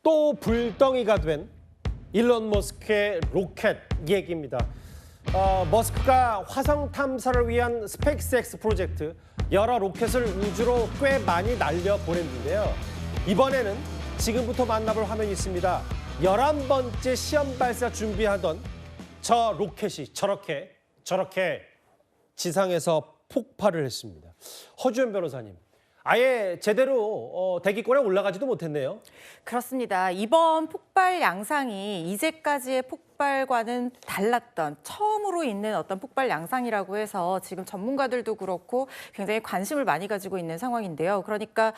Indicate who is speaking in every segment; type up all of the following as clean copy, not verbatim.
Speaker 1: 또 불덩이가 된 일론 머스크의 로켓 얘기입니다. 머스크가 화성 탐사를 위한 스페이스X 프로젝트 여러 로켓을 우주로 꽤 많이 날려보냈는데요. 이번에는 지금부터 만나볼 화면이 있습니다. 11번째 시험 발사 준비하던 저 로켓이 저렇게 지상에서 폭발을 했습니다. 허주연 변호사님, 아예 제대로 대기권에 올라가지도 못했네요.
Speaker 2: 그렇습니다. 이번 폭발 양상이 이제까지의 폭발과는 달랐던 처음으로 있는 어떤 폭발 양상이라고 해서 지금 전문가들도 그렇고 굉장히 관심을 많이 가지고 있는 상황인데요. 그러니까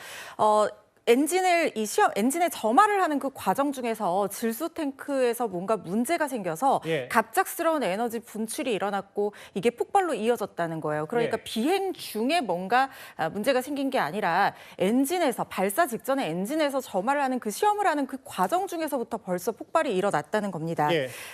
Speaker 2: 엔진에 점화를 하는 그 과정 중에서 질소 탱크에서 뭔가 문제가 생겨서 갑작스러운 에너지 분출이 일어났고 이게 폭발로 이어졌다는 거예요. 그러니까 비행 중에 뭔가 문제가 생긴 게 아니라 엔진에서 발사 직전에 엔진에서 점화를 하는 그 시험을 하는 그 과정 중에서부터 벌써 폭발이 일어났다는 겁니다.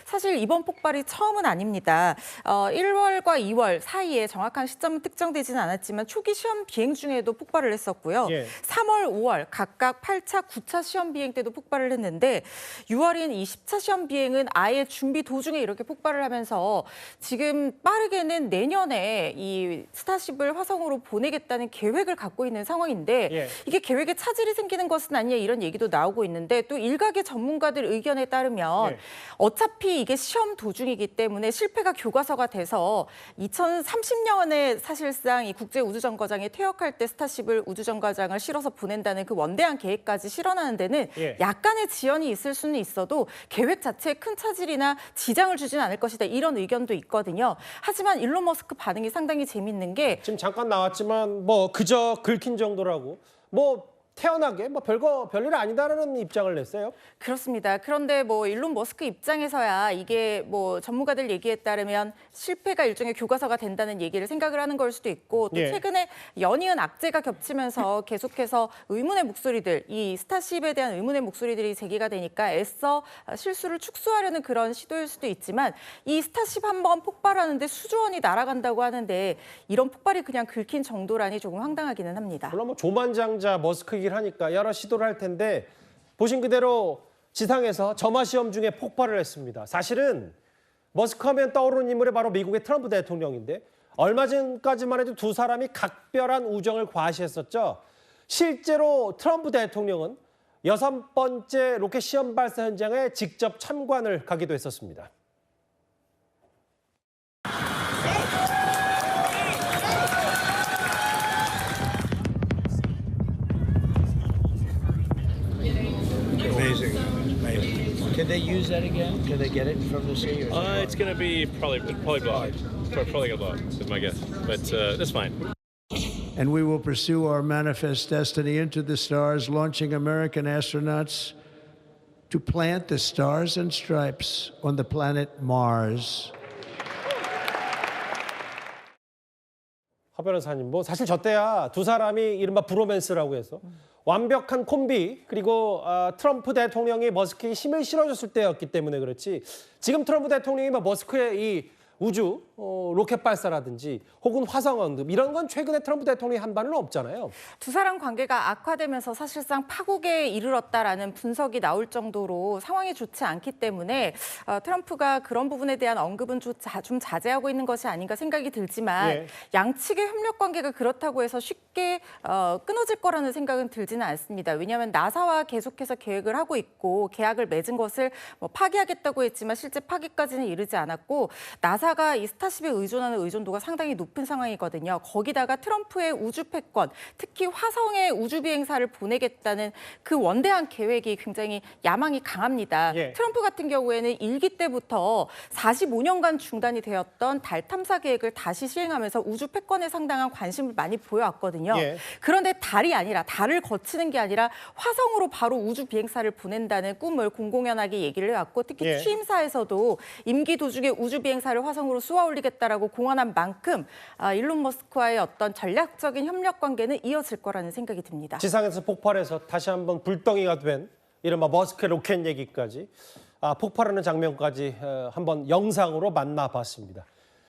Speaker 2: 사실 이번 폭발이 처음은 아닙니다. 1월과 2월 사이에 정확한 시점은 특정되지는 않았지만 초기 시험 비행 중에도 폭발을 했었고요. 3월, 5월 각각 8차, 9차 시험 비행 때도 폭발을 했는데 6월인 이 10차 시험 비행은 아예 준비 도중에 이렇게 폭발을 하면서 지금 빠르게는 내년에 이 스타쉽을 화성으로 보내겠다는 계획을 갖고 있는 상황인데 이게 계획에 차질이 생기는 것은 아니냐 이런 얘기도 나오고 있는데 또 일각의 전문가들 의견에 따르면 어차피 이게 시험 도중이기 때문에 실패가 교과서가 돼서 2030년에 사실상 이 국제우주정거장에 퇴역할 때 스타쉽을 우주정거장을 실어서 보낸다는 그 원대한 계획까지 실현하는 데는 약간의 지연이 있을 수는 있어도 계획 자체에 큰 차질이나 지장을 주지는 않을 것이다. 이런 의견도 있거든요. 하지만 일론 머스크 반응이 상당히 재밌는 게
Speaker 1: 지금 잠깐 나왔지만 뭐 그저 긁힌 정도라고 태어나게 별일 아니다라는 입장을 냈어요.
Speaker 2: 그렇습니다. 그런데 일론 머스크 입장에서야 이게 전문가들 얘기에 따르면 실패가 일종의 교과서가 된다는 얘기를 생각을 하는 걸 수도 있고 또 최근에 연이은 악재가 겹치면서 계속해서 의문의 목소리들, 이 스타쉽에 대한 의문의 목소리들이 제기가 되니까 애써 실수를 축소하려는 그런 시도일 수도 있지만 이 스타쉽 한번 폭발하는데 수조 원이 날아간다고 하는데 이런 폭발이 그냥 긁힌 정도라니 조금 황당하기는 합니다.
Speaker 1: 물론 조만장자 머스크 하니까 여러 시도를 할 텐데 보신 그대로 지상에서 점화 시험 중에 폭발을 했습니다. 사실은 머스크 하면 떠오르는 인물이 바로 미국의 트럼프 대통령인데 얼마 전까지만 해도 두 사람이 각별한 우정을 과시했었죠. 실제로 트럼프 대통령은 6번째 로켓 시험 발사 현장에 직접 참관을 가기도 했었습니다.
Speaker 3: Amazing. Can they use that again? Can they get it from the sea?
Speaker 4: It's going to be probably blocked. Probably going to block, is my guess. But that's fine.
Speaker 3: And we will pursue our manifest destiny into the stars, launching American astronauts to plant the stars and stripes on the planet Mars.
Speaker 1: 하 변호사님, 사실 저 때야 두 사람이 이른바 브로맨스라고 해서 완벽한 콤비, 그리고 트럼프 대통령이 머스크에게 힘을 실어줬을 때였기 때문에 그렇지 지금 트럼프 대통령이 머스크의 이 우주 로켓 발사라든지 혹은 화성 언급 이런 건 최근에 트럼프 대통령이 한 바는 없잖아요.
Speaker 2: 두 사람 관계가 악화되면서 사실상 파국에 이르렀다라는 분석이 나올 정도로 상황이 좋지 않기 때문에 트럼프가 그런 부분에 대한 언급은 좀 자제하고 있는 것이 아닌가 생각이 들지만 양측의 협력 관계가 그렇다고 해서 쉽게 끊어질 거라는 생각은 들지는 않습니다. 왜냐하면 나사와 계속해서 계획을 하고 있고 계약을 맺은 것을 파기하겠다고 했지만 실제 파기까지는 이르지 않았고 나사가 이 스타쉽에 의존하는 의존도가 상당히 높은 상황이거든요. 거기다가 트럼프의 우주 패권, 특히 화성에 우주 비행사를 보내겠다는 그 원대한 계획이 굉장히 야망이 강합니다. 트럼프 같은 경우에는 일기 때부터 45년간 중단이 되었던 달 탐사 계획을 다시 시행하면서 우주 패권에 상당한 관심을 많이 보여왔거든요. 그런데 달을 거치는 게 아니라 화성으로 바로 우주 비행사를 보낸다는 꿈을 공공연하게 얘기를 해왔고 특히 취임사에서도 임기 도중에 우주 비행사를 화성으로 쏘아 올리겠다라고 공언한 만큼 일론 머스크와의 어떤 전략적인 협력 관계는 이어질 거라는 생각이 듭니다.
Speaker 1: 지상에서 폭발해서 다시 한번 불덩이가 된 이른바 머스크 로켓 얘기까지 폭발하는 장면까지 한번 영상으로 만나봤습니다.